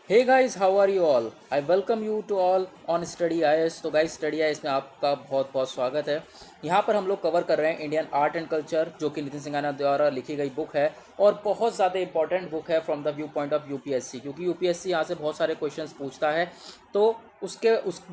Hey guys, how are you all? I welcome you to all on Study IAS. तो guys, Study IAS में आपका बहुत बहुत स्वागत है। यहाँ पर हम लोग कवर कर रहे हैं इंडियन आर्ट एंड कल्चर, जो कि नितिन सिंघाना द्वारा लिखी गई बुक है और बहुत ज़्यादा इंपॉर्टेंट बुक है from the view point of UPSC, क्योंकि यूपीएससी यहाँ से बहुत सारे क्वेश्चंस पूछता है। तो उस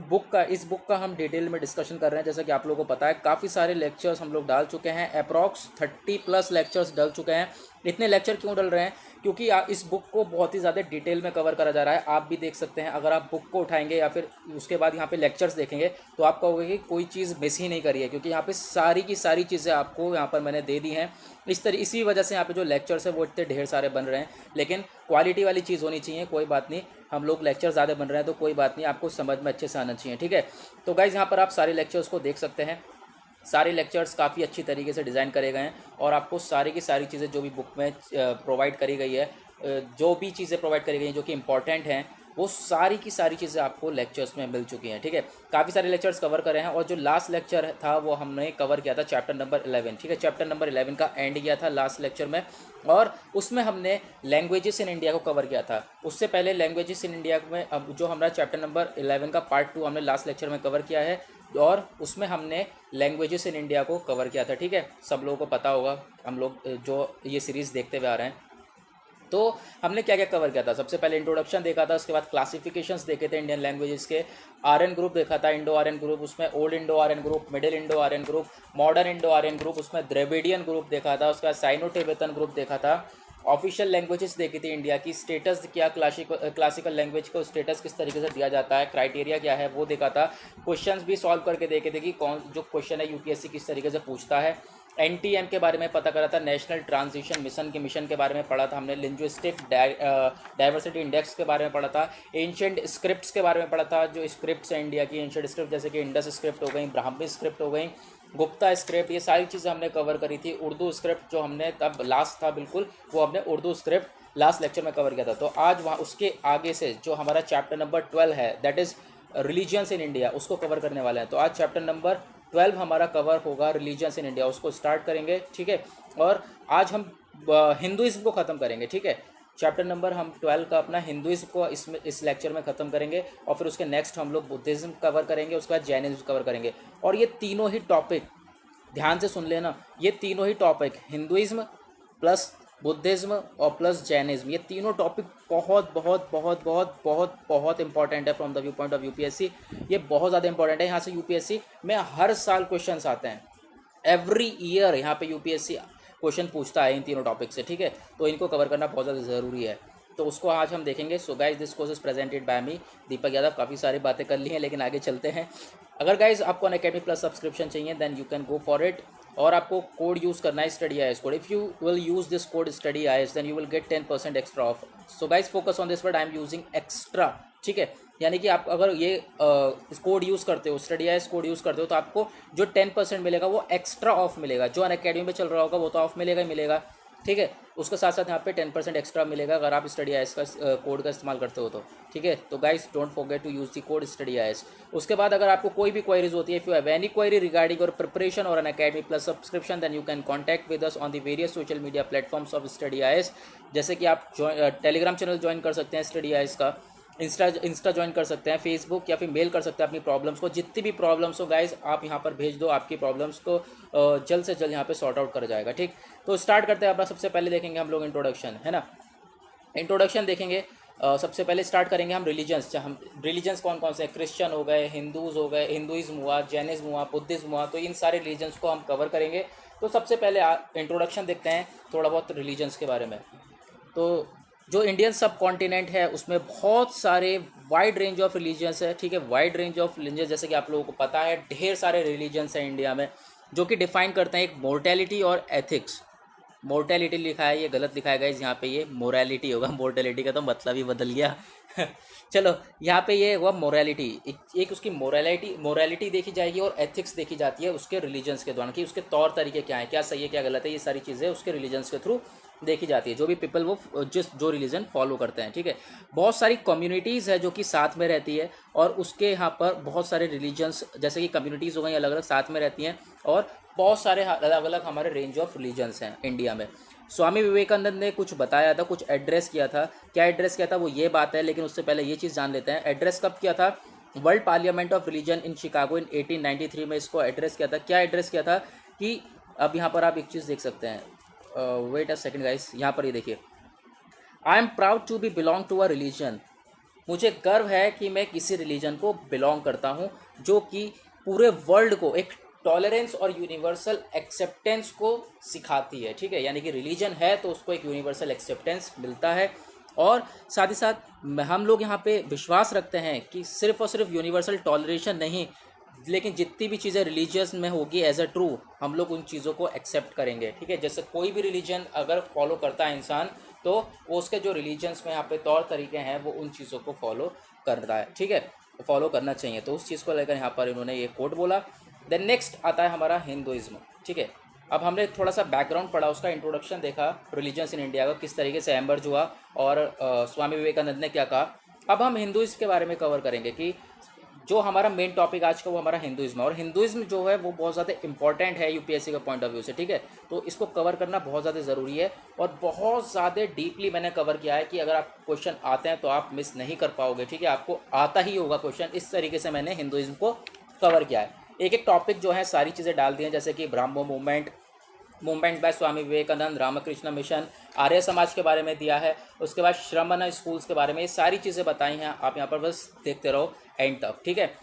बुक का हम डिटेल में डिस्कशन कर रहे हैं। जैसा कि आप लोगों को पता है, काफ़ी सारे लेक्चर्स हम लोग डाल चुके हैं, अप्रॉक्स 30+ लेक्चर्स डल चुके हैं। इतने लेक्चर क्यों डल रहे हैं? क्योंकि इस बुक को बहुत ही ज़्यादा डिटेल में कवर करा जा रहा है। आप भी देख सकते हैं, अगर आप बुक को उठाएंगे या फिर उसके बाद यहाँ पे लेक्चर्स देखेंगे तो आप कहोगे कि कोई चीज़ मिस ही नहीं करी है, क्योंकि यहाँ पे सारी की सारी चीज़ें आपको यहाँ पर मैंने दे दी हैं। इसी वजह से यहाँ पे जो लेक्चर्स है वो इतने ढेर सारे बन रहे हैं, लेकिन क्वालिटी वाली चीज़ होनी चाहिए। कोई बात नहीं, हम लोग लेक्चर ज़्यादा बन रहे हैं तो कोई बात नहीं, आपको समझ में अच्छे से आना चाहिए, ठीक है। तो गाइज़, यहाँ पर आप सारे लेक्चर्स को देख सकते हैं। सारे लेक्चर्स काफ़ी अच्छी तरीके से डिज़ाइन करे गए हैं और आपको सारी की सारी चीज़ें जो भी बुक में प्रोवाइड करी गई है, जो भी चीज़ें प्रोवाइड करी गई हैं जो कि इंपॉर्टेंट हैं, वो सारी की सारी चीज़ें आपको लेक्चर्स में मिल चुकी हैं, ठीक है। काफ़ी सारे लेक्चर्स कवर करे हैं और जो लास्ट लेक्चर था वो हमने कवर किया था चैप्टर नंबर 11, ठीक है। चैप्टर नंबर 11 का एंड किया था लास्ट लेक्चर में और उसमें हमने लैंग्वेजेस इन इंडिया को कवर किया था। उससे पहले लैंग्वेजेस इन इंडिया में अब जो हमारा चैप्टर नंबर 11 का पार्ट 2 हमने लास्ट लेक्चर में कवर किया है और उसमें हमने लैंग्वेजेस इन इंडिया को कवर किया था, ठीक है। सब लोगों को पता होगा, हम लोग जो ये सीरीज़ देखते हुए आ रहे हैं। तो हमने क्या क्या कवर किया था? सबसे पहले इंट्रोडक्शन देखा था, उसके बाद क्लासिफिकेशंस देखे थे इंडियन लैंग्वेजेस के, आर्यन ग्रुप देखा था, इंडो आर्यन ग्रुप, उसमें old Indo Aryan group, middle Indo Aryan group, modern Indo Aryan group, उसमें द्रविडियन ग्रुप देखा था, उसके बाद साइनो टिबेटन ग्रुप देखा था। ऑफिशियल लैंग्वेजेस देखी थी इंडिया की, स्टेटस क्या क्लासिकल लैंग्वेज को स्टेटस किस तरीके से दिया जाता है, क्राइटेरिया क्या है वो देखा था। क्वेश्चंस भी सॉल्व करके देखे थे कि कौन जो क्वेश्चन है यूपीएससी किस तरीके से पूछता है। एनटीएम के बारे में पता करा था, नेशनल ट्रांजिशन मिशन के मिशन के बारे में पढ़ा था हमने। लिंग्विस्टिक डाइवर्सिटी इंडेक्स के बारे में पढ़ा था। एंशिएंट स्क्रिप्ट्स के बारे में पढ़ा था, जो स्क्रिप्ट्स हैं इंडिया की एंशिएंट स्क्रिप्ट, जैसे कि इंडस स्क्रिप्ट हो गई, ब्राह्मी स्क्रिप्ट हो गई, गुप्ता स्क्रिप्ट, ये सारी चीज़ें हमने कवर करी थी। उर्दू स्क्रिप्ट जो हमने तब लास्ट था बिल्कुल, वो हमने उर्दू स्क्रिप्ट लास्ट लेक्चर में कवर किया था। तो आज वहाँ उसके आगे से जो हमारा चैप्टर नंबर 12 है, that is religions in India, उसको कवर करने वाले हैं। तो आज चैप्टर नंबर 12 हमारा कवर होगा, रिलीजियंस इन इंडिया, उसको स्टार्ट करेंगे, ठीक है। और आज हम हिंदुइज्म को ख़त्म करेंगे, ठीक है। चैप्टर नंबर हम 12 का अपना हिंदुइज्म को इस लेक्चर में ख़त्म करेंगे और फिर उसके नेक्स्ट हम लोग बुद्धिज़्म कवर करेंगे, उसके बाद जैनिज्म कवर करेंगे। और ये तीनों ही टॉपिक ध्यान से सुन लेना, ये तीनों ही टॉपिक, हिंदुइज्म प्लस बुद्धिज़्म और प्लस जैनिज्म, ये तीनों टॉपिक बहुत बहुत बहुत बहुत बहुत बहुत इंपॉर्टेंट है from the view point of UPSC. ये बहुत ज़्यादा इंपॉर्टेंट है। यहाँ से यूपीएससी में हर साल क्वेश्चंस आते हैं, एवरी ईयर यहाँ पे यूपीएससी क्वेश्चन पूछता है इन तीनों टॉपिक से, ठीक है। तो इनको कवर करना बहुत ज़्यादा ज़रूरी है, तो उसको आज हम देखेंगे। So guys, this course is presented by me Deepak Yadav. काफ़ी सारी बातें कर ली हैं, लेकिन आगे चलते हैं। अगर गाइज आपको अनअकैडमी प्लस सब्सक्रिप्शन चाहिए, then you can go for it. और आपको कोड यूज़ करना है, Study IAS code. If you will use this code study IAS, then you will get 10% extra off. So guys, focus on this word, I am using extra, ठीक है। यानी कि आप अगर ये कोड यूज़ करते हो, स्टडी आईएएस कोड यूज़ करते हो, तो आपको जो 10% मिलेगा वो एक्स्ट्रा ऑफ मिलेगा। जो अनअकैडमी में चल रहा होगा वो तो ऑफ मिलेगा ही मिलेगा, ठीक है। उसके साथ साथ यहाँ पे 10% एक्स्ट्रा मिलेगा अगर आप स्टडी आईएएस का कोड का इस्तेमाल करते हो तो, ठीक है। तो guys, don't forget to use the code study IAS. उसके बाद अगर आपको कोई भी क्वेरीज होती है, if you have any query regarding your preparation और Unacademy plus subscription, then you can contact with us on the various social media platforms of study IAS. जैसे कि आप टेलीग्राम चैनल ज्वाइन कर सकते हैं स्टडी आईएएस का, Insta join कर सकते हैं, फेसबुक, या फिर मेल कर सकते हैं अपनी प्रॉब्लम्स को। जितनी भी प्रॉब्लम्स हो गाइज, आप यहाँ पर भेज दो, आपकी प्रॉब्लम्स को जल्द से जल्द यहाँ पे सॉर्ट आउट कर जाएगा, ठीक। तो स्टार्ट करते हैं। अपना सबसे पहले देखेंगे हम लोग इंट्रोडक्शन, है ना। इंट्रोडक्शन देखेंगे। सबसे पहले स्टार्ट करेंगे हम रिलीजन्स। हम रिलीजन्स कौन कौन से हैं? क्रिश्चियन हो गए, हिंदूज़ हो गए, हिंदुइज्म हुआ, जैनिज्म हुआ, बुद्धिज्म हुआ, तो इन सारे रिलीजन्स को हम कवर करेंगे। तो सबसे पहले इंट्रोडक्शन देखते हैं थोड़ा बहुत रिलीजन्स के बारे में। तो जो इंडियन सब कॉन्टिनेंट है उसमें बहुत सारे वाइड रेंज ऑफ रिलीजन्स है, ठीक है। वाइड रेंज ऑफ रिलीजन्स, जैसे कि आप लोगों को पता है, ढेर सारे रिलीजन्स हैं इंडिया में जो कि डिफाइन करते हैं एक मोर्टेलिटी और एथिक्स। मोर्टेलिटी लिखा है, ये गलत लिखा है गाइस, यहाँ पे ये मोरालिटी होगा। मोर्टेलिटी का तो मतलब ही बदल गया चलो, यहाँ पे ये हुआ मोरालिटी। एक उसकी मोरालिटी देखी जाएगी और एथिक्स देखी जाती है उसके रिलीजन्स के द्वारा, कि उसके तौर तरीके क्या हैं, क्या सही है क्या गलत है, ये सारी चीज़ें उसके रिलीजन्स के थ्रू देखी जाती है। जो भी पीपल वो जो रिलीजन फॉलो करते हैं, ठीक है। बहुत सारी कम्युनिटीज़ है जो कि साथ में रहती है और उसके यहाँ पर बहुत सारे रिलीजन्स, जैसे कि कम्युनिटीज़ हो गई अलग अलग, साथ में रहती हैं। और बहुत सारे अलग अलग हमारे रेंज ऑफ रिलीजन्स हैं इंडिया में। स्वामी विवेकानंद ने कुछ बताया था, कुछ एड्रेस किया था। क्या एड्रेस किया था वो ये बात है, लेकिन उससे पहले ये चीज़ जान लेते हैं एड्रेस कब किया था। World Parliament of Religion in Chicago in 1893 में इसको एड्रेस किया था। क्या एड्रेस किया था कि अब यहाँ पर आप एक चीज़ देख सकते हैं, वेट अ सेकंड गाइस, यहाँ पर ये देखिए, I am proud to be belong to a religion, मुझे गर्व है कि मैं किसी रिलीजन को बिलोंग करता हूँ जो कि पूरे वर्ल्ड को एक टॉलरेंस और यूनिवर्सल एक्सेप्टेंस को सिखाती है। ठीक है, यानी कि रिलीजन है तो उसको एक यूनिवर्सल एक्सेप्टेंस मिलता है। और साथ ही साथ हम लोग यहाँ पे विश्वास रखते हैं कि सिर्फ और सिर्फ यूनिवर्सल टॉलरेशन नहीं, लेकिन जितनी भी चीज़ें रिलीजियस में होगी एज अ ट्रू, हम लोग उन चीज़ों को एक्सेप्ट करेंगे। ठीक है, जैसे कोई भी रिलीजन अगर फॉलो करता है इंसान, तो वो उसके जो रिलीजन्स में यहाँ पे तौर तरीके हैं वो उन चीज़ों को फॉलो करता है। ठीक है, फॉलो करना चाहिए, तो उस चीज़ को लेकर यहाँ पर इन्होंने ये कोट बोला। देन नेक्स्ट आता है हमारा हिंदुइज्म। ठीक है, अब हमने थोड़ा सा बैकग्राउंड पढ़ा, उसका इंट्रोडक्शन देखा, रिलीजन्स इन इंडिया का किस तरीके से एमर्ज हुआ और स्वामी विवेकानंद ने क्या कहा। अब हम हिंदुइज्म के बारे में कवर करेंगे कि जो हमारा मेन टॉपिक आज का वो हमारा हिंदुइज्म है, और हिंदुइज्म जो है वो बहुत ज़्यादा इंपॉर्टेंट है यूपीएससी के पॉइंट ऑफ व्यू से। ठीक है, तो इसको कवर करना बहुत ज़्यादा ज़रूरी है और बहुत ज़्यादा डीपली मैंने कवर किया है कि अगर आप क्वेश्चन आते हैं तो आप मिस नहीं कर पाओगे। ठीक है, आपको आता ही होगा क्वेश्चन, इस तरीके से मैंने हिंदुइज्म को कवर किया है। एक एक टॉपिक जो है सारी चीज़ें डाल दी हैं, जैसे कि Brahmo movements bye Swami Vivekananda, Ramakrishna mission, Arya Samaj के बारे में दिया है, उसके बाद श्रमण स्कूल्स के बारे में, ये सारी चीज़ें बताई हैं। आप यहाँ पर बस देखते रहो एंड तक। ठीक है,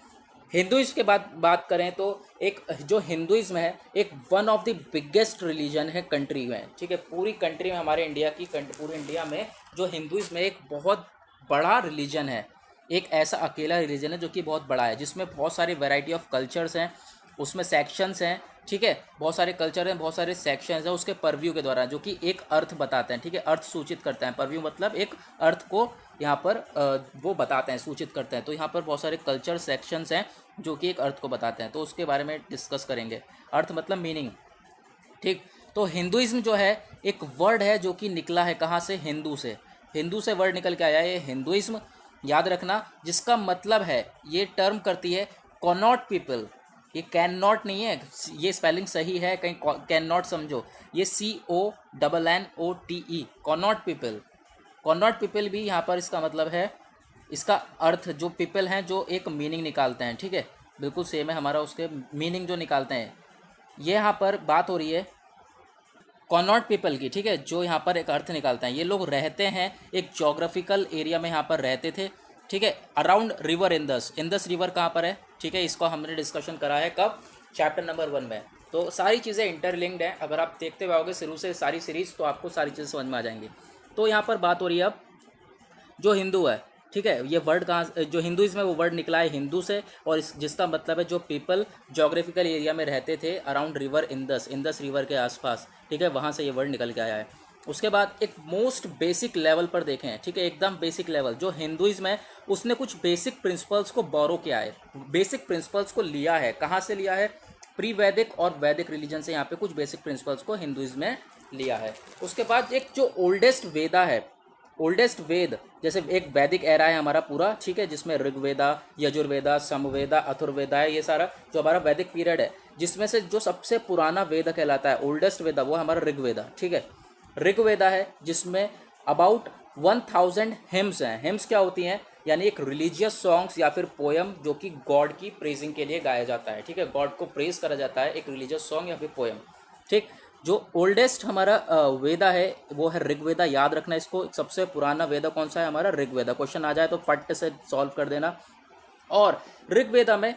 हिंदुइज्म के बात करें तो एक जो हिंदुइज्म है एक one of the biggest religion है कंट्री में। ठीक है, पूरी कंट्री में, हमारे इंडिया की पूरे इंडिया में जो हिंदुइज्म है एक बहुत बड़ा रिलीजन है, एक ऐसा अकेला रिलीजन है जो कि बहुत बड़ा है, जिसमें बहुत सारी वैरायटी ऑफ कल्चर्स हैं, उसमें सेक्शंस हैं। ठीक है, बहुत सारे कल्चर हैं, बहुत सारे सेक्शंस हैं उसके परव्यू के द्वारा, जो कि एक अर्थ बताते हैं। ठीक है, अर्थ सूचित करते हैं, परव्यू मतलब एक अर्थ को यहाँ पर वो बताते हैं, सूचित करते हैं। तो यहाँ पर बहुत सारे कल्चर सेक्शंस हैं जो कि एक अर्थ को बताते हैं, तो उसके बारे में डिस्कस करेंगे। अर्थ मतलब मीनिंग। ठीक, तो हिंदुइज्म जो है एक वर्ड है जो कि निकला है कहाँ से, हिंदू से। हिंदू से वर्ड निकल के आया है ये हिंदुइज्म, याद रखना, जिसका मतलब है, ये टर्म करती है कॉनॉट पीपल। ये कैन नॉट नहीं है, ये स्पेलिंग सही है, कहीं कैन नॉट समझो, ये CONNOTE, Connaught people. Connaught people भी यहाँ पर इसका मतलब है, इसका अर्थ जो पीपल हैं जो एक मीनिंग निकालते हैं। ठीक है, बिल्कुल सेम है हमारा, उसके मीनिंग जो निकालते हैं। ये यहाँ पर बात हो रही है कॉनॉट पीपल की। ठीक है, जो यहाँ पर एक अर्थ निकालते हैं, ये लोग रहते हैं एक जोग्राफिकल एरिया में, यहाँ पर रहते थे। ठीक है, around river Indus. Indus river कहाँ पर है? ठीक है, इसको हमने डिस्कशन करा है कब, चैप्टर नंबर 1 में। तो सारी चीज़ें इंटरलिंक्ड हैं, अगर आप देखते हुए आओगे शुरू से सारी सीरीज़ तो आपको सारी चीज़ें समझ में आ जाएंगी। तो यहाँ पर बात हो रही है अब जो हिंदू है। ठीक है, ये वर्ड कहाँ, जो हिंदुइज्म है वो वर्ड निकला है हिंदू से, और जिसका मतलब है जो पीपल जोग्राफिकल एरिया में रहते थे around river Indus, Indus river के आसपास। ठीक है, वहाँ से ये वर्ड निकल के आया है। उसके बाद एक मोस्ट बेसिक लेवल पर देखें। ठीक है, एकदम बेसिक लेवल, जो हिंदुइज्म है उसने कुछ बेसिक प्रिंसिपल्स को बोरो किया है, बेसिक प्रिंसिपल्स को लिया है। कहाँ से लिया है? प्री वैदिक और वैदिक रिलीजन से यहाँ पे कुछ बेसिक प्रिंसिपल्स को हिंदुइज्म में लिया है। उसके बाद एक जो ओल्डेस्ट वेदा है, ओल्डेस्ट वेद, जैसे एक वैदिक एरा है हमारा पूरा। ठीक है, जिसमें ऋग्वेदा, यजुर्वेदा, समवेदा, अथुर्वेदा है, ये सारा जो हमारा वैदिक पीरियड है, जिसमें से जो सबसे पुराना वेद कहलाता है, ओल्डेस्ट वेदा, वो हमारा ऋग्वेदा। ठीक है, ऋग्वेदा है जिसमें अबाउट 1000 हिम्स हैं। हिम्स क्या होती हैं? यानी एक रिलीजियस सॉन्ग्स या फिर पोयम जो कि गॉड की प्रेजिंग के लिए गाया जाता है। ठीक है, गॉड को प्रेज करा जाता है, एक रिलीजियस सॉन्ग या फिर पोयम। ठीक, जो ओल्डेस्ट हमारा वेदा है वो है ऋग्वेदा, याद रखना इसको। सबसे पुराना वेदा कौन सा है? हमारा ऋग्वेदा। क्वेश्चन आ जाए तो फट से सॉल्व कर देना। और ऋग्वेदा में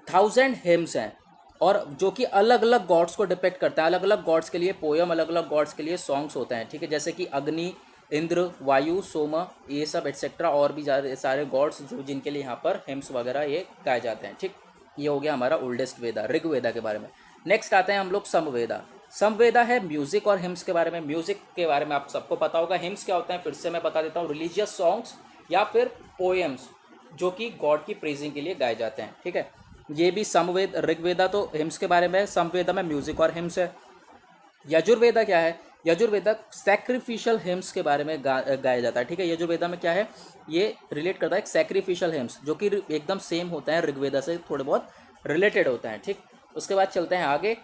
1000 हिम्स हैं, और जो कि अलग अलग गॉड्स को डिपेक्ट करता है, अलग अलग गॉड्स के लिए पोयम, अलग अलग गॉड्स के लिए सॉन्ग्स होते हैं। ठीक है, जैसे कि अग्नि, इंद्र, वायु, सोम, ये सब एटसेट्रा, और भी सारे गॉड्स जो जिनके लिए यहाँ पर हिम्स वगैरह ये गाए जाते हैं। ठीक, ये हो गया हमारा ओल्डेस्ट वेदा, ऋग्वेदा के बारे में। नेक्स्ट आते हैं हम लोग समवेदा। समवेदा है म्यूजिक और हिम्स के बारे में। म्यूजिक के बारे में आप सबको पता होगा। हिम्स क्या होते हैं फिर से मैं बता देता हूँ, रिलीजियस सॉन्ग्स या फिर पोएम्स जो कि गॉड की प्रेजिंग के लिए गाए जाते हैं। ठीक है, ये भी समवेद, ऋग्वेदा तो हिम्स के बारे में, समवेदा में म्यूजिक और हिम्स है। यजुर्वेदा क्या है? यजुर्वेदा सैक्रिफिशियल हिम्स के बारे में गाया जाता है। ठीक है, यजुर्वेदा में क्या है? ये रिलेट करता है सैक्रिफिशियल हिम्स, जो कि एकदम सेम होता है ऋग्वेदा से, थोड़े बहुत रिलेटेड होता है। ठीक, उसके बाद चलते हैं आगे।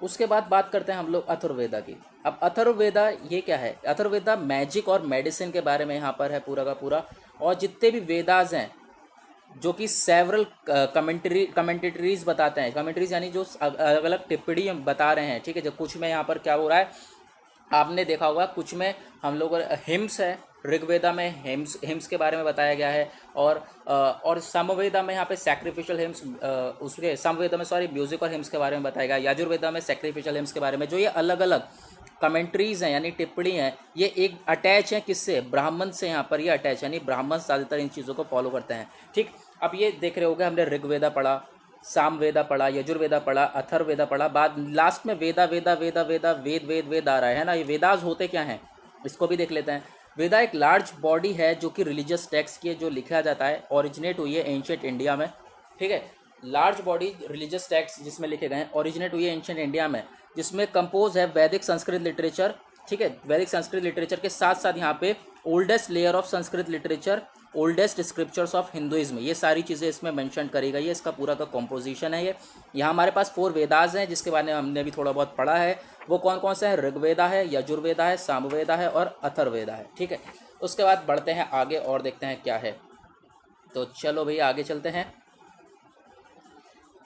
उसके बाद बात करते हैं हम लोग अथर्ववेदा की। अब अथर्ववेदा ये क्या है? अथर्ववेदा मैजिक और मेडिसिन के बारे में यहाँ पर है पूरा का पूरा, और जितने भी वेदास हैं जो कि सेवरल कमेंटेटरीज बताते हैं, कमेंट्रीज यानी जो अलग अलग टिप्पणी बता रहे हैं, ठीक है। जो कुछ में यहाँ पर क्या हो रहा है, आपने देखा होगा कुछ में हम लोग हिम्स है, ऋग्वेदा में हिम्स के बारे में बताया गया है, और सामवेदा में यहाँ पे सैक्रिफिशियल हिम्स, उसके सामवेदा में सॉरी म्यूजिक और हिम्स के बारे में बताया गया, यजुर्वेदा में सैक्रिफिशियल हिम्स के बारे में। जो ये अलग अलग कमेंट्रीज हैं यानी टिप्पणी हैं, ये एक अटैच है किससे? ब्राह्मण से। यहाँ पर ये अटैच यानी ब्राह्मण ज़्यादातर इन चीज़ों को फॉलो करते हैं, ठीक। अब ये देख रहे होगे हमने ऋग्वेदा पढ़ा, सामवेदा पढ़ा, यजुर्वेदा पढ़ा, अथर्ववेदा पढ़ा, बाद लास्ट में वेदा वेदा वेदा वेदा वेद वेद वेद आ रहा है ना। ये वेदास होते क्या हैं इसको भी देख लेते हैं। वेदा एक लार्ज बॉडी है जो कि रिलीजियस टेक्स्ट की है, जो लिखा जाता है, ओरिजिनेट हुई है एंशिएंट इंडिया में, ठीक है। लार्ज बॉडी रिलीजियस टेक्स्ट जिसमें लिखे गए हैं, ओरिजिनेट हुई है एंशिएंट इंडिया में, जिसमें कंपोज है वैदिक संस्कृत लिटरेचर, ठीक है। वैदिक संस्कृत लिटरेचर के साथ साथ यहाँ पे oldest layer of Sanskrit literature, oldest scriptures of Hinduism, ये सारी चीज़ें इसमें मेंशन करी गई है। इसका पूरा का कॉम्पोजिशन है ये। यहाँ हमारे पास 4 वेदास हैं जिसके बारे में हमने भी थोड़ा बहुत पढ़ा है। वो कौन कौन से हैं? ऋग्वेदा है, यजुर्वेदा है, सामवेदा है और अथर्ववेदा है, ठीक है। उसके बाद बढ़ते हैं आगे और देखते हैं क्या है। तो चलो भैया आगे चलते हैं।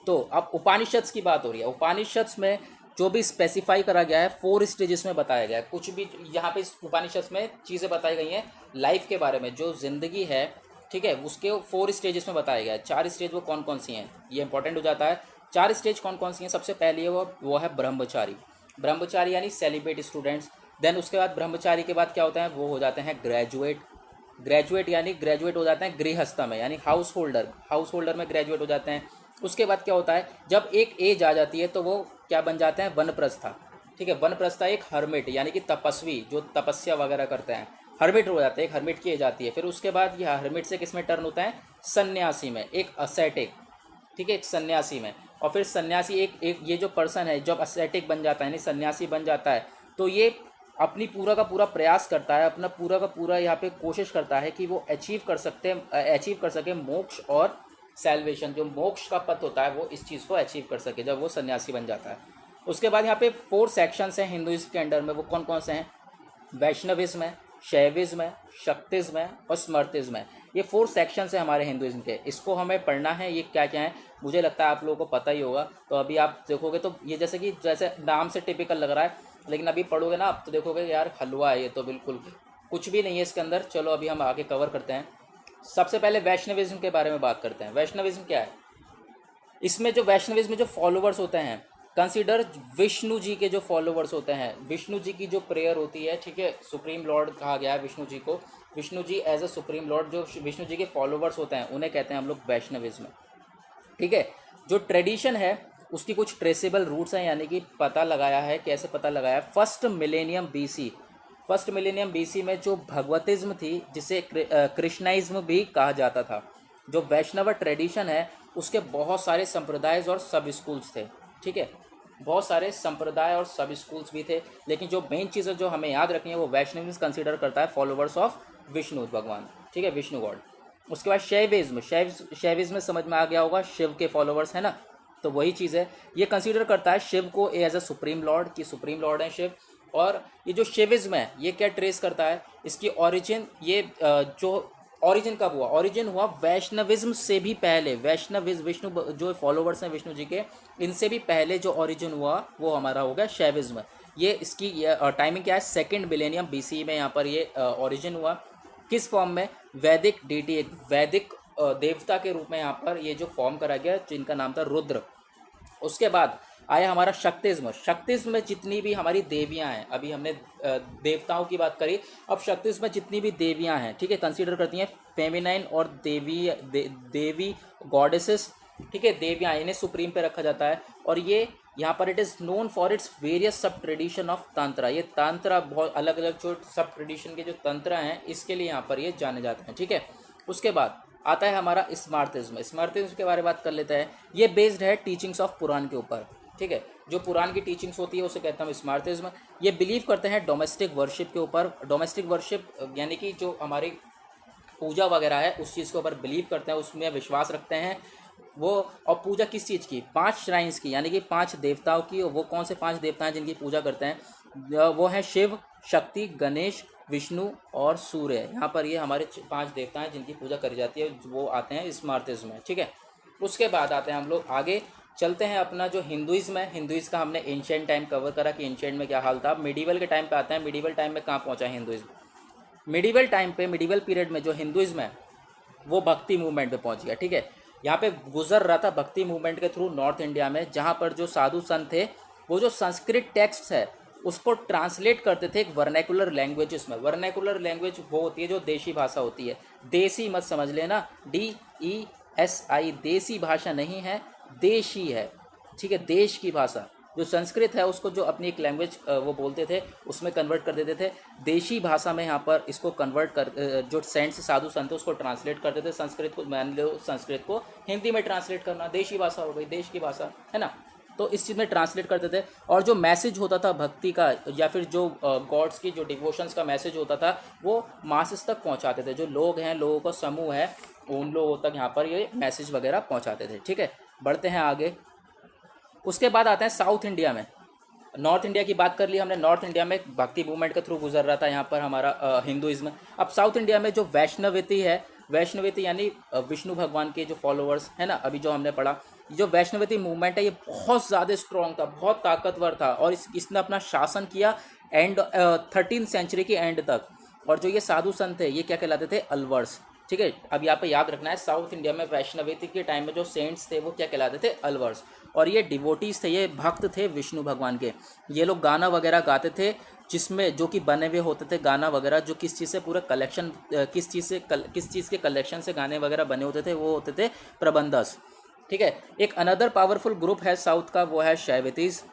तो अब उपनिषद्स की बात हो रही है। उपनिषद्स में जो भी स्पेसिफाई करा गया है 4 स्टेजेस में बताया गया है। कुछ भी यहाँ पे इस उपनिषद में चीज़ें बताई गई हैं लाइफ के बारे में, जो जिंदगी है, ठीक है, उसके 4 स्टेजेस में बताया गया है। 4 स्टेज वो कौन कौन सी हैं ये इंपॉर्टेंट हो जाता है। 4 स्टेज कौन कौन सी हैं? सबसे पहले वो है ब्रह्मचारी। ब्रह्मचारी यानी सेलिब्रेट स्टूडेंट्स। देन उसके बाद ब्रह्मचारी के बाद क्या होता है? वो हो जाते हैं ग्रेजुएट। ग्रेजुएट यानी ग्रेजुएट हो जाते हैं गृहस्थ में, यानी हाउस होल्डर में ग्रेजुएट हो जाते हैं। उसके बाद क्या होता है? जब एक एज आ जाती है तो वो क्या बन जाते हैं? वनप्रस्था, ठीक है। वनप्रस्था एक हर्मिट यानी कि तपस्वी जो तपस्या वगैरह करते हैं, हर्मिट हो जाते हैं, एक हर्मिट की एज आती है। फिर उसके बाद ये हर्मिट से किस में टर्न होता है? सन्यासी में, एक असेटिक, ठीक है, एक सन्यासी में। और फिर सन्यासी एक ये जो पर्सन है जब असेटिक बन जाता है यानी सन्यासी बन जाता है, तो ये अपनी पूरा का पूरा प्रयास करता है, अपना पूरा का पूरा यहाँ पे कोशिश करता है कि वो अचीव कर सके मोक्ष और सैल्वेशन। जो मोक्ष का पथ होता है वो इस चीज़ को अचीव कर सके जब वो सन्यासी बन जाता है। उसके बाद यहाँ पे 4 सेक्शंस हैं हिंदुइज्म के अंडर में। वो कौन कौन से हैं? वैष्णविज्म है, शैविज्म है, शक्तिज्म है और स्मृतिज्म है। ये 4 सेक्शंस हैं हमारे हिंदुइज्म के। इसको हमें पढ़ना है। ये क्या क्या है मुझे लगता है आप लोगों को पता ही होगा। तो अभी आप देखोगे तो ये जैसे नाम से टिपिकल लग रहा है, लेकिन अभी पढ़ोगे ना आप तो देखोगे यार हलवा है ये, तो बिल्कुल कुछ भी नहीं है इसके अंदर। चलो अभी हम आगे कवर करते हैं। सबसे पहले वैष्णविज्म के बारे में बात करते हैं। वैष्णविज्म क्या है? इसमें जो वैष्णविज्म में जो फॉलोवर्स होते हैं, कंसीडर विष्णु जी के जो फॉलोवर्स होते हैं, विष्णु जी की जो प्रेयर होती है, ठीक है, सुप्रीम लॉर्ड कहा गया है विष्णु जी को। Vishnu ji as a supreme Lord, जो विष्णु जी के फॉलोवर्स होते हैं उन्हें कहते हैं हम लोग वैष्णविज्म, ठीक है। जो ट्रेडिशन है उसकी कुछ ट्रेसेबल रूट्स हैं, यानी कि पता लगाया है। कैसे पता लगाया? फर्स्ट मिलेनियम बीसी में जो भगवतिज्म थी, जिसे कृष्णाइज्म भी कहा जाता था, जो वैष्णव ट्रेडिशन है उसके बहुत सारे संप्रदाय और सब स्कूल्स थे, ठीक है, बहुत सारे संप्रदाय और सब स्कूल्स भी थे। लेकिन जो मेन चीज़ें जो हमें याद रखनी है वो वैष्णविज्म कंसीडर करता है फॉलोवर्स ऑफ विष्णु भगवान, ठीक है, विष्णु गॉड। उसके बाद शैविज्म में समझ में आ गया होगा, शिव के फॉलोवर्स है ना, तो वही चीज़ है। ये कंसीडर करता है शिव को एज अ सुप्रीम लॉर्ड, कि सुप्रीम लॉर्ड है शिव। और ये जो शिविज्म है ये क्या ट्रेस करता है? इसकी ओरिजिन, ये जो ओरिजिन कब हुआ? ओरिजिन हुआ वैष्णविज्म से भी पहले। विष्णु जो फॉलोवर्स हैं विष्णु जी के, इनसे भी पहले जो ओरिजिन हुआ वो हमारा हो गया शैविज्म। ये इसकी टाइमिंग क्या है? 2nd मिलेनियम BC में यहाँ पर ये ओरिजिन हुआ। किस फॉर्म में? वैदिक डीटी, एक वैदिक देवता के रूप में यहाँ पर ये जो फॉर्म करा गया, जिनका नाम था रुद्र। उसके बाद आया हमारा शक्तिज्म में जितनी भी हमारी देवियां हैं, अभी हमने देवताओं की बात करी, अब शक्तिज्म में जितनी भी देवियां हैं, ठीक है, कंसीडर करती हैं फेमिनाइन और देवी गॉडेसेस, ठीक है, देवियां, इन्हें सुप्रीम पे रखा जाता है। और ये यहाँ पर it is known for its various सब ट्रेडिशन ऑफ तंत्र। ये तंत्र बहुत अलग अलग जो सब ट्रेडिशन के जो तंत्र हैं इसके लिए यहाँ पर ये जाने जाते हैं, ठीक है। उसके बाद आता है हमारा स्मार्तिज्म के बारे में बात कर लेते हैं। ये बेस्ड है टीचिंग्स ऑफ पुराण के ऊपर, ठीक है, जो पुराण की टीचिंग्स होती है उसे कहता हूँ स्मार्तिज्म। ये बिलीव करते हैं डोमेस्टिक वर्शिप के ऊपर। डोमेस्टिक वर्शिप यानी कि जो हमारी पूजा वगैरह है उस चीज़ के ऊपर बिलीव करते हैं, उसमें विश्वास रखते हैं। वो और पूजा किस चीज़ की, 5 श्राइन्स की, यानी कि 5 देवताओं की। और वो कौन से 5 देवता हैं जिनकी पूजा करते हैं? वो हैं शिव, शक्ति, गणेश, विष्णु और सूर्य। यहाँ पर ये हमारे 5 देवता हैं जिनकी पूजा करी जाती है, वो आते हैं स्मार्तिज्म में, ठीक है। उसके बाद आते हैं हम लोग आगे चलते हैं, अपना जो हिंदुइज्म है, हिंदुइज्म का हमने एंशिएंट टाइम कवर करा कि एंशिएंट में क्या हाल था। मिडीवल के टाइम पे आते हैं, मिडीवल टाइम में कहाँ पहुँचा हिंदुइज्म। मिडीवल टाइम पे, मिडीवल पीरियड में जो हिंदुइज्म है वो भक्ति मूवमेंट पे पहुंच गया, ठीक है। यहाँ पे गुजर रहा था भक्ति मूवमेंट के थ्रू नॉर्थ इंडिया में, जहाँ पर जो साधु संत थे वो जो संस्कृत टेक्स्ट है उसको ट्रांसलेट करते थे एक वर्नैकुलर लैंग्वेजेस में। वर्नैकुलर लैंग्वेज वो होती है जो देशी भाषा होती है, देसी मत समझ लेना, DESI, देसी भाषा नहीं है, देशी है, ठीक है, देश की भाषा। जो संस्कृत है उसको जो अपनी एक लैंग्वेज वो बोलते थे उसमें कन्वर्ट कर देते थे देशी भाषा में। यहाँ पर इसको कन्वर्ट कर जो सेंट्स साधु संत उसको ट्रांसलेट करते थे संस्कृत को, मान लो संस्कृत को हिंदी में ट्रांसलेट करना, देशी भाषा हो गई, देश की भाषा है ना। तो इस चीज़ में ट्रांसलेट करते थे और जो मैसेज होता था भक्ति का या फिर जो गॉड्स की जो डिवोशंस का मैसेज होता था वो मासेस तक पहुँचाते थे। जो लोग हैं, लोगों का समूह है, उन लोगों तक यहाँ पर ये मैसेज वगैरह पहुँचाते थे, ठीक है। बढ़ते हैं आगे। उसके बाद आते हैं साउथ इंडिया में। नॉर्थ इंडिया की बात कर ली हमने, नॉर्थ इंडिया में भक्ति मूवमेंट के थ्रू गुजर रहा था यहाँ पर हमारा हिंदुइज्म। अब साउथ इंडिया में जो वैष्णवती है, वैष्णवती यानी विष्णु भगवान के जो फॉलोअर्स है ना, अभी जो हमने पढ़ा, जो वैष्णवती मूवमेंट है ये बहुत ज़्यादा स्ट्रॉन्ग था, बहुत ताकतवर था और इसने अपना शासन किया एंड 13th सेंचुरी के एंड तक। और जो ये साधु संत थे ये क्या कहलाते थे? अलवर्स, ठीक है। अब यहाँ पे याद रखना है, साउथ इंडिया में वैष्णवती के टाइम में जो सेंट्स थे वो क्या कहलाते थे? अलवर्स। और ये डिवोटीज थे, ये भक्त थे विष्णु भगवान के। ये लोग गाना वगैरह गाते थे जिसमें जो कि बने हुए होते थे गाना वगैरह, जो किस चीज़ से पूरा कलेक्शन, किस चीज़ के कलेक्शन से गाने वगैरह बने होते थे, वो होते थे प्रबंधस, ठीक है। एक अनदर पावरफुल ग्रुप है साउथ का, वो है शैवतीज,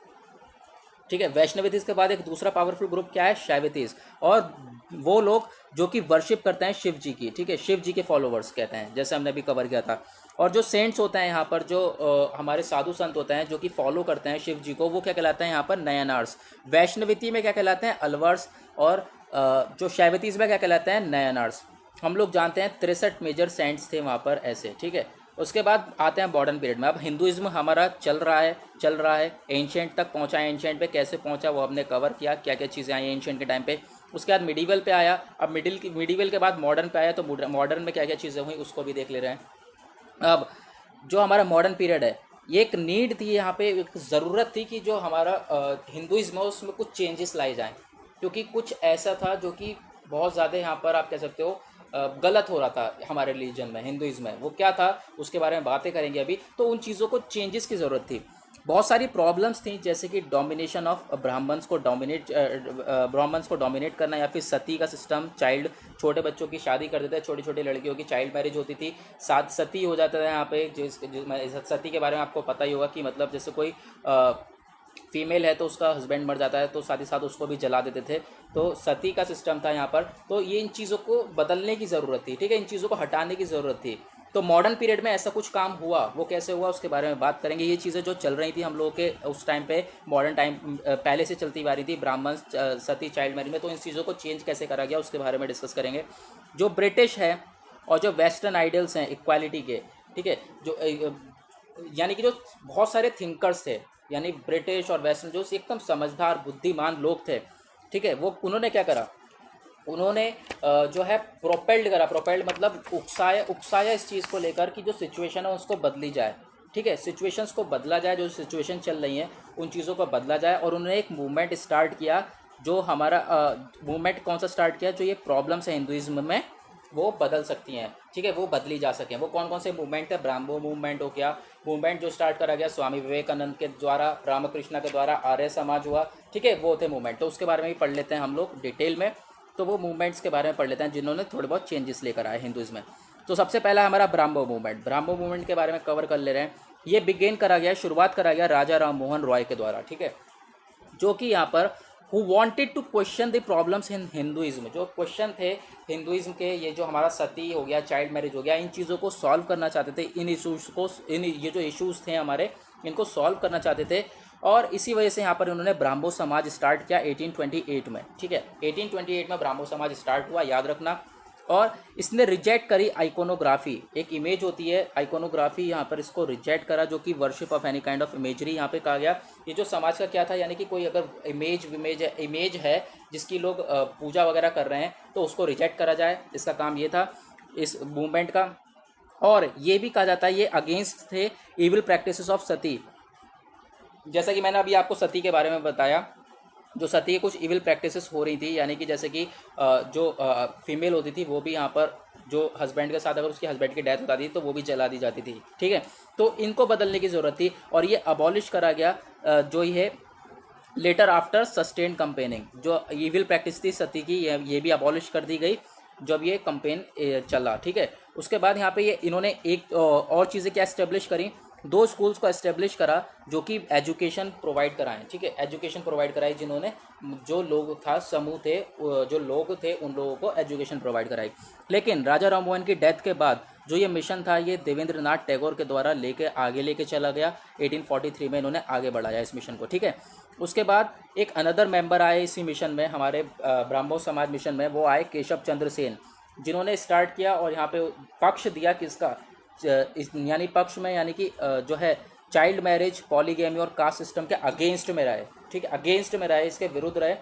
ठीक है। वैष्णवतीज के बाद एक दूसरा पावरफुल ग्रुप क्या है? शैवतीज। और वो लोग जो कि वर्शिप करते हैं शिव जी की, ठीक है, शिव जी के फॉलोवर्स कहते हैं, जैसे हमने अभी कवर किया था। और जो सेंट्स होते हैं यहाँ पर, जो हमारे साधु संत होते हैं जो कि फॉलो करते हैं शिव जी को, वो क्या कहलाते हैं यहाँ पर? नयनार्स। वैष्णवती में क्या कहलाते हैं? अलवर्स। और जो शैवतीज में क्या कहलाते हैं? नयनार्स। हम लोग जानते हैं 63 मेजर सेंट्स थे वहाँ पर, ऐसे, ठीक है। उसके बाद आते हैं मॉडर्न पीरियड में। अब हिंदुइज्म हमारा चल रहा है, एंशिएंट तक पहुंचा। एंशिएंट पे कैसे पहुंचा वो हमने कवर किया, क्या क्या चीज़ें आई एंशिएंट के टाइम पे। उसके बाद मिडीवल पे आया। अब मिडीवल के बाद मॉडर्न पे आया, तो मॉडर्न में क्या क्या चीज़ें हुई उसको भी देख ले रहे हैं। अब जो हमारा मॉडर्न पीरियड है, ये एक नीड थी, यहाँ पे एक ज़रूरत थी कि जो हमारा हिंदुइज्म है उसमें कुछ चेंजेस लाए जाएँ, क्योंकि कुछ ऐसा था जो कि बहुत ज़्यादा यहाँ पर आप कह सकते हो गलत हो रहा था हमारे रिलीजन में, हिंदुइज्म में। वो क्या था उसके बारे में बातें करेंगे अभी। तो उन चीज़ों को चेंजेस की ज़रूरत थी। बहुत सारी प्रॉब्लम्स थी, जैसे कि डोमिनेशन ऑफ ब्राह्मण्स को डोमिनेट करना, या फिर सती का सिस्टम, चाइल्ड, छोटे बच्चों की शादी कर देते थे, छोटी छोटी लड़कियों की चाइल्ड मैरिज होती थी, साथ सती हो जाता था यहाँ पे। सती के बारे में आपको पता ही होगा कि मतलब जैसे कोई फीमेल है तो उसका हस्बैंड मर जाता है तो साथ ही साथ उसको भी जला देते थे। तो सती का सिस्टम था यहाँ पर। तो ये इन चीज़ों को बदलने की ज़रूरत थी, ठीक है, इन चीज़ों को हटाने की ज़रूरत थी। तो मॉडर्न पीरियड में ऐसा कुछ काम हुआ, वो कैसे हुआ उसके बारे में बात करेंगे। ये चीज़ें जो चल रही थी हम लोगों के उस टाइम पे, मॉडर्न टाइम पहले से चलती आ रही थी, ब्राह्मण, सती, चाइल्ड मैरिज में, तो इन चीज़ों को चेंज कैसे करा गया उसके बारे में डिस्कस करेंगे। जो ब्रिटिश है और जो वेस्टर्न आइडियल्स हैं इक्वालिटी के, ठीक है, जो यानी कि जो बहुत सारे थिंकर्स थे, यानी ब्रिटिश और वेस्टर्न, जो एकदम समझदार बुद्धिमान लोग थे, ठीक है, वो उन्होंने क्या करा, उन्होंने जो है प्रोपेल्ड मतलब उकसाया इस चीज़ को लेकर कि जो सिचुएशन है उसको बदली जाए, ठीक है, सिचुएशंस को बदला जाए, जो सिचुएशन चल रही हैं उन चीज़ों को बदला जाए। और उन्होंने एक मूवमेंट स्टार्ट किया, जो हमारा मूवमेंट कौन सा स्टार्ट किया, जो ये प्रॉब्लम्स है हिंदुइज्म में वो बदल सकती हैं, ठीक है, वो बदली जा सकें। वो कौन कौन से मूवमेंट है? ब्राह्मो मूवमेंट हो गया, मूवमेंट जो स्टार्ट करा गया स्वामी विवेकानंद के द्वारा, रामकृष्णा के द्वारा, आर्य समाज हुआ, ठीक है, वो थे मूवमेंट। तो उसके बारे में भी पढ़ लेते हैं हम लोग डिटेल में। तो वो मूवमेंट्स के बारे में पढ़ लेते हैं जिन्होंने थोड़े बहुत चेंजेस लेकर आए हिंदुइज्म में। तो सबसे पहला हमारा ब्राह्मो मूवमेंट के बारे में कवर कर ले रहे हैं। ये बिगेन करा गया, शुरुआत करा गया राजा राम मोहन रॉय के द्वारा, ठीक है, जो कि यहाँ पर who wanted to question the problems in Hinduism, जो क्वेश्चन थे हिंदुइज्म के, ये जो हमारा सती हो गया, चाइल्ड मैरिज हो गया, इन चीज़ों को सॉल्व करना चाहते थे, इन इशूज़ को, ये जो इश्यूज़ थे हमारे, इनको सॉल्व करना चाहते थे। और इसी वजह से यहाँ पर उन्होंने ब्राह्मो समाज स्टार्ट किया 1828 में, ठीक है, 1828 में ब्राह्मो समाज स्टार्ट हुआ, याद रखना। और इसने रिजेक्ट करी आइकोनोग्राफी, एक इमेज होती है आइकोनोग्राफी, यहाँ पर इसको रिजेक्ट करा, जो कि worship of any kind of imagery यहाँ पे कहा गया। ये जो समाज का क्या था, यानी कि कोई अगर इमेज है जिसकी लोग पूजा वगैरह कर रहे हैं तो उसको रिजेक्ट करा जाए, इसका काम ये था इस मूवमेंट का। और ये भी कहा जाता है ये अगेंस्ट थे इविल प्रैक्टिसेस ऑफ सती, जैसा कि मैंने अभी आपको सती के बारे में बताया, जो सती की कुछ इविल प्रैक्टिसेस हो रही थी, यानी कि जैसे कि जो फीमेल होती थी वो भी यहाँ पर जो हस्बैंड के साथ अगर उसके हस्बैंड की डेथ हो जाती थी तो वो भी जला दी जाती थी, ठीक है। तो इनको बदलने की ज़रूरत थी और ये अबॉलिश करा गया, जो ये लेटर आफ्टर सस्टेन्ड कंपेनिंग, जो इविल प्रैक्टिस थी सती की ये भी अबॉलिश कर दी गई जब ये कंपेन चला, ठीक है। उसके बाद यहाँ पे ये इन्होंने एक और चीज़ें क्या इस्टेब्लिश करी, 2 स्कूल्स को एस्टेब्लिश करा जो कि एजुकेशन प्रोवाइड कराएं, ठीक है। एजुकेशन प्रोवाइड कराई, जिन्होंने जो लोग था समूह थे जो लोग थे उन लोगों को एजुकेशन प्रोवाइड कराई। लेकिन राजा राम मोहन की डेथ के बाद जो ये मिशन था ये देवेंद्र नाथ टैगोर के द्वारा आगे लेके चला गया। 1843 में इन्होंने आगे बढ़ाया इस मिशन को, ठीक है। उसके बाद एक अनदर मेंबर आए इसी मिशन में, हमारे ब्राह्मो समाज मिशन में, वो आए केशव चंद्र सेन, जिन्होंने स्टार्ट किया और यहाँ पे पक्ष दिया किसका, यानी पक्ष में, यानी कि जो है चाइल्ड मैरिज, पॉलीगैमी और कास्ट सिस्टम के अगेंस्ट में रहे, ठीक है, अगेंस्ट में रहे, इसके विरुद्ध रहे।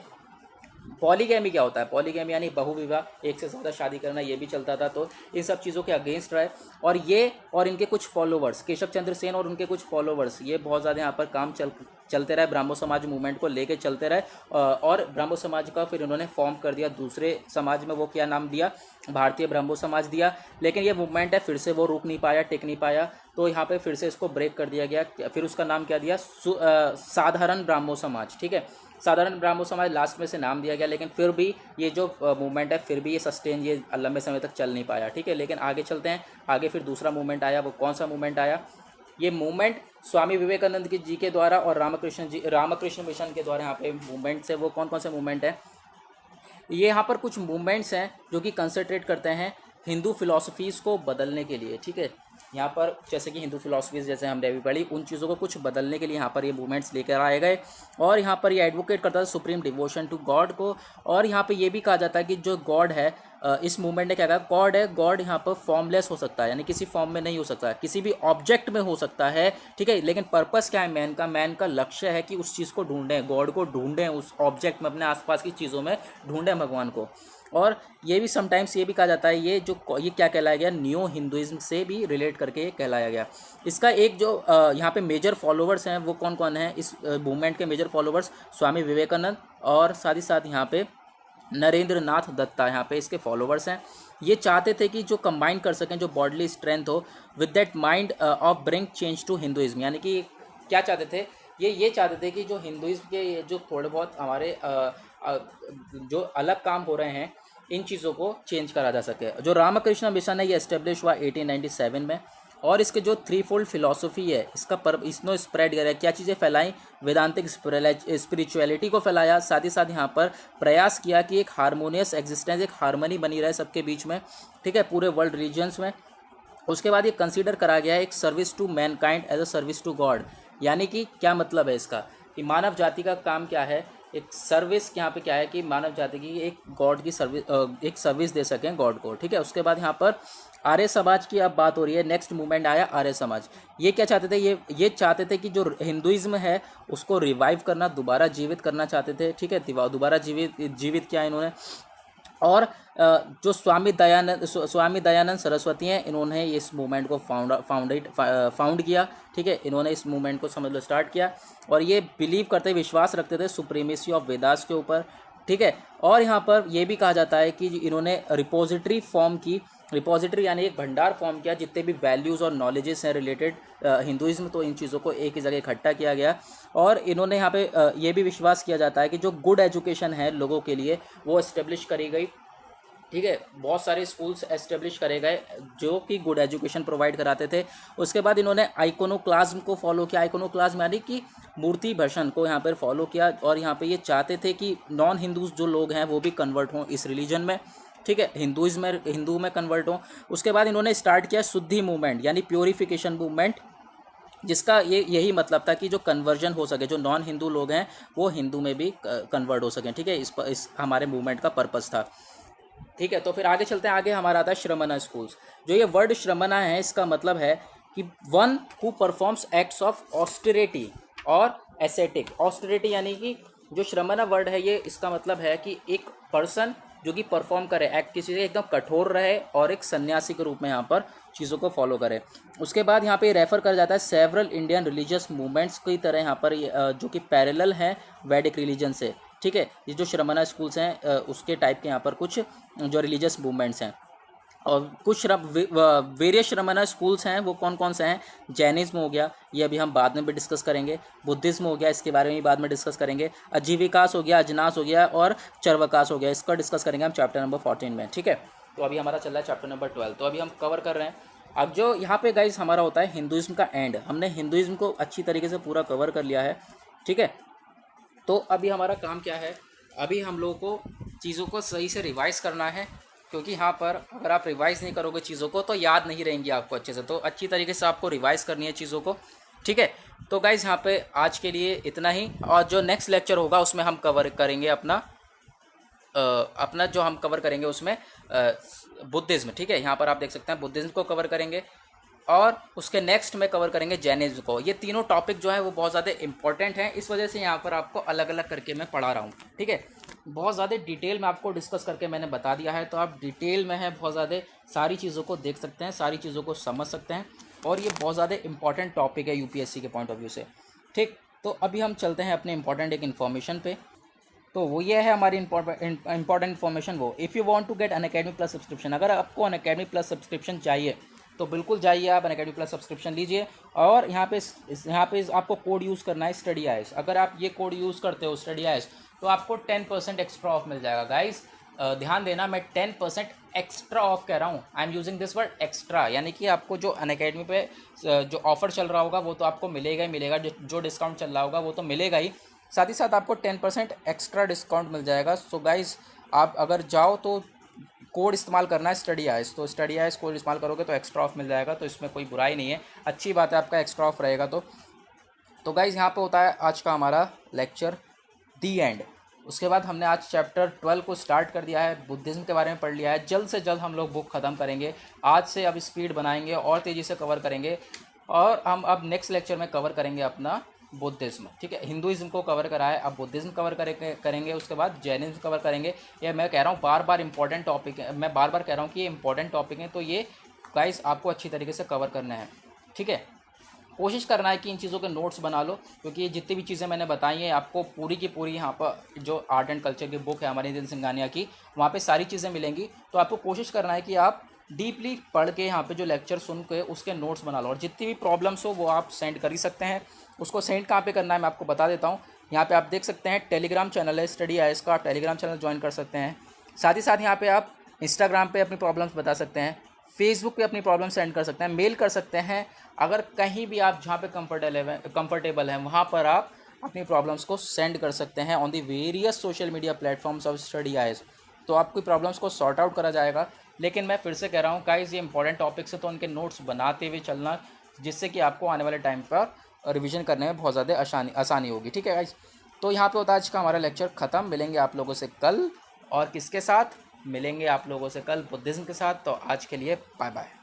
पॉलीगैमी क्या होता है, पॉलीगैमी यानी बहुविवाह, एक से ज़्यादा शादी करना, ये भी चलता था, तो इन सब चीज़ों के अगेंस्ट रहे। और ये और इनके कुछ फॉलोवर्स, केशव चंद्र सेन और उनके कुछ फॉलोवर्स, ये बहुत ज़्यादा यहाँ पर काम चलते रहे, ब्राह्मो समाज मूवमेंट को लेके चलते रहे। और ब्राह्मो समाज का फिर उन्होंने फॉर्म कर दिया दूसरे समाज में, वो क्या नाम दिया, भारतीय ब्राह्मो समाज दिया। लेकिन ये मूवमेंट है फिर से वो रुक नहीं पाया, टिक नहीं पाया, तो यहाँ पे फिर से इसको ब्रेक कर दिया गया। फिर उसका नाम क्या दिया, साधारण ब्राह्मो समाज, ठीक है। साधारण ब्राह्मो समाज लास्ट में से नाम दिया गया, लेकिन फिर भी ये जो मूवमेंट है फिर भी ये सस्टेन, ये लंबे समय तक चल नहीं पाया, ठीक है। लेकिन आगे चलते हैं, आगे फिर दूसरा मूवमेंट आया। वो कौन सा मूवमेंट आया, ये मूवमेंट स्वामी विवेकानंद जी के द्वारा और रामकृष्ण मिशन के द्वारा यहाँ पे मूवमेंट्स है। वो कौन कौन से मूवमेंट है, ये यहाँ पर कुछ मूवमेंट्स हैं जो कि कंसंट्रेट करते हैं हिंदू फिलॉसफीज़ को बदलने के लिए, ठीक है। यहाँ पर जैसे कि हिंदू फिलॉसफीज़ जैसे हमने अभी पढ़ी, उन चीज़ों को कुछ बदलने के लिए यहाँ पर ये मूवमेंट्स लेकर आए गए। और यहाँ पर ये एडवोकेट करता था सुप्रीम डिवोशन टू गॉड को। और यहाँ पे ये भी कहा जाता है कि जो गॉड है, इस मूवमेंट ने क्या कहा, गॉड है, गॉड यहाँ पर फॉर्मलेस हो सकता है, यानी किसी फॉर्म में नहीं हो सकता है, किसी भी ऑब्जेक्ट में हो सकता है, ठीक है। लेकिन पर्पस क्या है मैन का लक्ष्य है कि उस चीज़ को ढूंढें, गॉड को ढूंढें, उस ऑब्जेक्ट में, अपने आसपास की चीज़ों में ढूंढें भगवान को। और ये भी समटाइम्स ये भी कहा जाता है, ये क्या कहलाया गया, न्यू हिंदुइज्म से भी रिलेट करके ये कहलाया गया। इसका एक जो यहाँ पे मेजर फॉलोवर्स हैं वो कौन कौन है, इस मूवमेंट के मेजर फॉलोवर्स, स्वामी विवेकानंद और साथ ही साथ यहाँ पे नरेंद्र नाथ दत्ता, यहाँ पे इसके फॉलोवर्स हैं। ये चाहते थे कि जो कंबाइन कर सकें, जो बॉडली स्ट्रेंथ हो with that mind of bring change to Hinduism, यानी कि क्या चाहते थे, ये चाहते थे कि जो हिंदुइज्म के जो थोड़े बहुत हमारे जो अलग काम हो रहे हैं, इन चीज़ों को चेंज करा जा सके। जो रामकृष्ण मिशन है ये एस्टेब्लिश हुआ 1897 में। और इसके जो 3-fold फिलॉसफी है, इसने स्प्रेड करा, क्या चीज़ें फैलाई, वेदांतिक स्पिरिचुअलिटी को फैलाया, साथ ही साथ यहाँ पर प्रयास किया कि एक हारमोनियस एग्जिस्टेंस, एक हारमोनी बनी रहे सबके बीच में, ठीक है, पूरे वर्ल्ड रीजन्स में। उसके बाद ये कंसीडर करा गया है एक service to mankind as a service to God, यानी कि क्या मतलब है इसका, कि मानव जाति का काम क्या है, एक सर्विस, यहाँ पे क्या है कि मानव जाति की एक गॉड की सर्विस, एक सर्विस दे सकें गॉड को, ठीक है। उसके बाद यहाँ पर आर्य समाज की अब बात हो रही है, नेक्स्ट मूवमेंट आया आर्य समाज। ये क्या चाहते थे, ये चाहते थे कि जो हिंदुइज्म है उसको रिवाइव करना, दोबारा जीवित करना चाहते थे, ठीक है। दोबारा जीवित किया इन्होंने। और जो स्वामी दयानंद सरस्वती हैं, इन्होंने इस मूवमेंट को फाउंड किया, ठीक है। इन्होंने इस मूवमेंट को समझ लो स्टार्ट किया और ये बिलीव करते, विश्वास रखते थे सुप्रीमेसी ऑफ वेदास के ऊपर, ठीक है। और यहाँ पर यह भी कहा जाता है कि इन्होंने रिपोजिटरी फॉर्म की, रिपोजिटरी यानी एक भंडार फॉर्म किया, जितने भी वैल्यूज़ और नॉलेजेस हैं रिलेटेड हिंदुइज्म, तो इन चीज़ों को एक ही जगह इकट्ठा किया गया। और इन्होंने यहाँ पे ये भी विश्वास किया जाता है कि जो गुड एजुकेशन है लोगों के लिए वो इस्टेब्लिश करी गई, ठीक है। बहुत सारे स्कूल्स एस्टेब्लिश करे गए जो कि गुड एजुकेशन प्रोवाइड कराते थे। उसके बाद इन्होंने आइकोनोक्लाज्म को फॉलो किया, आइकोनोक्लाज्म यानी कि मूर्ति भजन को यहाँ पर फॉलो किया। और यहाँ पे ये चाहते थे कि नॉन हिंदूज जो लोग हैं वो भी कन्वर्ट हों इस रिलीजन में, ठीक है, हिंदू में कन्वर्ट हों। उसके बाद इन्होंने स्टार्ट किया शुद्धि मूवमेंट यानी प्योरीफिकेशन मूवमेंट, जिसका यही मतलब था कि जो कन्वर्जन हो सके, जो नॉन हिंदू लोग हैं वो हिंदू में भी कन्वर्ट हो सकें, ठीक है। इस हमारे मूवमेंट का पर्पस था। ठीक है, तो फिर आगे चलते हैं। आगे हमारा आता है श्रमणा स्कूल्स। जो ये वर्ड श्रमणा है, इसका मतलब है कि one who performs acts of austerity और एसेटिक। ऑस्टेरिटी यानी कि जो श्रमणा वर्ड है, ये इसका मतलब है कि एक पर्सन जो कि परफॉर्म करे एक्ट, किसी से एकदम कठोर रहे और एक सन्यासी के रूप में यहाँ पर चीज़ों को फॉलो करे। उसके बाद यहाँ पे रेफर कर जाता है सेवरल इंडियन रिलीजियस मूवमेंट्स की तरह, यहाँ पर जो कि पैरेलल हैं वैदिक रिलीजन से। ठीक है, ये जो श्रमणा स्कूल्स हैं उसके टाइप के यहाँ पर कुछ जो रिलीजियस मूवमेंट्स हैं। और कुछ वेरियस श्रमणा स्कूल्स हैं, वो कौन कौन से हैं? जैनिज्म हो गया, ये अभी हम बाद में भी डिस्कस करेंगे। बुद्धिज्म हो गया, इसके बारे में भी बाद में डिस्कस करेंगे। अजीविकास हो गया, अजनास हो गया और चरवकास हो गया, इसका डिस्कस करेंगे हम चैप्टर नंबर 14 में। ठीक है, तो अभी हमारा चल रहा है चैप्टर नंबर 12, तो अभी हम कवर कर रहे हैं। अब जो यहाँ पे गाइस हमारा होता है हिंदुइज्म का एंड, हमने हिंदुइज्म को अच्छी तरीके से पूरा कवर कर लिया है। ठीक है, तो अभी हमारा काम क्या है? अभी हम लोगों को चीज़ों को सही से रिवाइज़ करना है, क्योंकि यहाँ पर अगर आप रिवाइज़ नहीं करोगे चीज़ों को तो याद नहीं रहेंगी आपको अच्छे से। तो अच्छी तरीके से आपको रिवाइज़ करनी है चीज़ों को। ठीक है, तो गाइज़ यहाँ पे आज के लिए इतना ही, और जो नेक्स्ट लेक्चर होगा उसमें हम कवर करेंगे अपना जो हम कवर करेंगे उसमें बुद्धिज़्म। ठीक है, यहाँ पर आप देख सकते हैं बुद्धिज़्म को कवर करेंगे, और उसके नेक्स्ट में कवर करेंगे जैनिज्म को। ये तीनों टॉपिक जो है वो बहुत ज़्यादा इंपॉर्टेंट हैं, इस वजह से यहाँ पर आपको अलग अलग करके मैं पढ़ा रहा हूँ। ठीक है, बहुत ज़्यादा डिटेल में आपको डिस्कस करके मैंने बता दिया है, तो आप डिटेल में है बहुत ज़्यादा सारी चीज़ों को देख सकते हैं, सारी चीज़ों को समझ सकते हैं, और ये बहुत ज़्यादा इंपॉर्टेंट टॉपिक है यूपीएससी के पॉइंट ऑफ व्यू से। ठीक, तो अभी हम चलते हैं अपने इंपॉर्टेंट एक इन्फॉर्मेशन पे। तो वो ये है हमारी इंपॉर्टेंट इन्फॉर्मेशन। वो if you want to get Unacademy plus subscription, अगर आपको अनअकैडमी प्लस सब्सक्रिप्शन चाहिए तो बिल्कुल जाइए, आप अनअकैडमी प्लस सब्सक्रिप्शन लीजिए, और यहाँ पे आपको कोड यूज़ करना है स्टडी आइस। अगर आप ये कोड यूज़ करते हो स्टडी आइस तो आपको 10% एक्स्ट्रा ऑफ मिल जाएगा। गाइस ध्यान देना, मैं 10% एक्स्ट्रा ऑफ कह रहा हूँ। आई am using this word extra, यानी कि आपको जो अनअकैडमी पे जो ऑफर चल रहा होगा वो तो आपको मिलेगा ही मिलेगा, जो डिस्काउंट चल रहा होगा वो तो मिलेगा ही, साथ ही साथ आपको 10% एक्स्ट्रा डिस्काउंट मिल जाएगा। सो गाइस आप अगर जाओ तो कोड इस्तेमाल करना है स्टडी आइस, तो स्टडी आइस कोड इस्तेमाल करोगे तो एक्स्ट्रा ऑफ मिल जाएगा, तो इसमें कोई बुराई नहीं है, अच्छी बात है, आपका एक्स्ट्रा ऑफ रहेगा। तो गाइस यहाँ पे होता है आज का हमारा लेक्चर दी एंड। उसके बाद हमने आज चैप्टर 12 को स्टार्ट कर दिया है, बुद्धिज़्म के बारे में पढ़ लिया है। जल्द से जल्द हम लोग बुक ख़त्म करेंगे, आज से अब स्पीड बनाएंगे और तेज़ी से कवर करेंगे, और हम अब नेक्स्ट लेक्चर में कवर करेंगे अपना बुद्धिज़्म। ठीक है, हिंदुइज्म को कवर करा है, अब बुद्धिज़्म कवर करेंगे, उसके बाद जैनिज्म कवर करेंगे। ये मैं कह रहा हूँ बार बार इंपॉर्टेंट टॉपिक है, मैं बार बार कह रहा हूँ कि ये इंपॉर्टेंट टॉपिक है, तो ये गाइस आपको अच्छी तरीके से कवर करना है। ठीक है, कोशिश करना है कि इन चीज़ों के नोट्स बना लो, क्योंकि ये जितनी भी चीज़ें मैंने बताई हैं आपको पूरी की पूरी यहाँ पर जो आर्ट एंड कल्चर की बुक है हमारी नितिन सिंघानिया की, वहाँ पे सारी चीज़ें मिलेंगी। तो आपको कोशिश करना है कि आप डीपली पढ़ के यहाँ पे जो लेक्चर सुन के उसके नोट्स बना लो, और जितनी भी प्रॉब्लम्स हो वो आप सेंड कर ही सकते हैं। उसको सेंड कहाँ पे करना है मैं आपको बता देता हूँ। यहाँ पे आप देख सकते हैं टेलीग्राम चैनल है स्टडी आइस का, आप टेलीग्राम चैनल ज्वाइन कर सकते हैं। साथ ही साथ यहाँ पे आप इंस्टाग्राम पे अपनी प्रॉब्लम्स बता सकते हैं, फेसबुक पे अपनी प्रॉब्लम सेंड कर सकते हैं, मेल कर सकते हैं। अगर कहीं भी आप जहाँ पे कंफर्टेबल हैं वहाँ पर आप अपनी प्रॉब्लम्स को सेंड कर सकते हैं on the various social media platforms of study ice, तो आपकी प्रॉब्लम्स को सॉर्ट आउट करा जाएगा। लेकिन मैं फिर से कह रहा हूँ गाइस, ये इंपॉर्टेंट टॉपिक्स है तो उनके नोट्स बनाते हुए चलना, जिससे कि आपको आने वाले टाइम पर रिवीजन करने में बहुत ज़्यादा आसानी होगी। ठीक है गाइस, तो यहाँ पे होता है आज का हमारा लेक्चर ख़त्म। मिलेंगे आप लोगों से कल, और किसके साथ मिलेंगे? आप लोगों से कल बुद्धिज़्म के साथ। तो आज के लिए बाय बाय।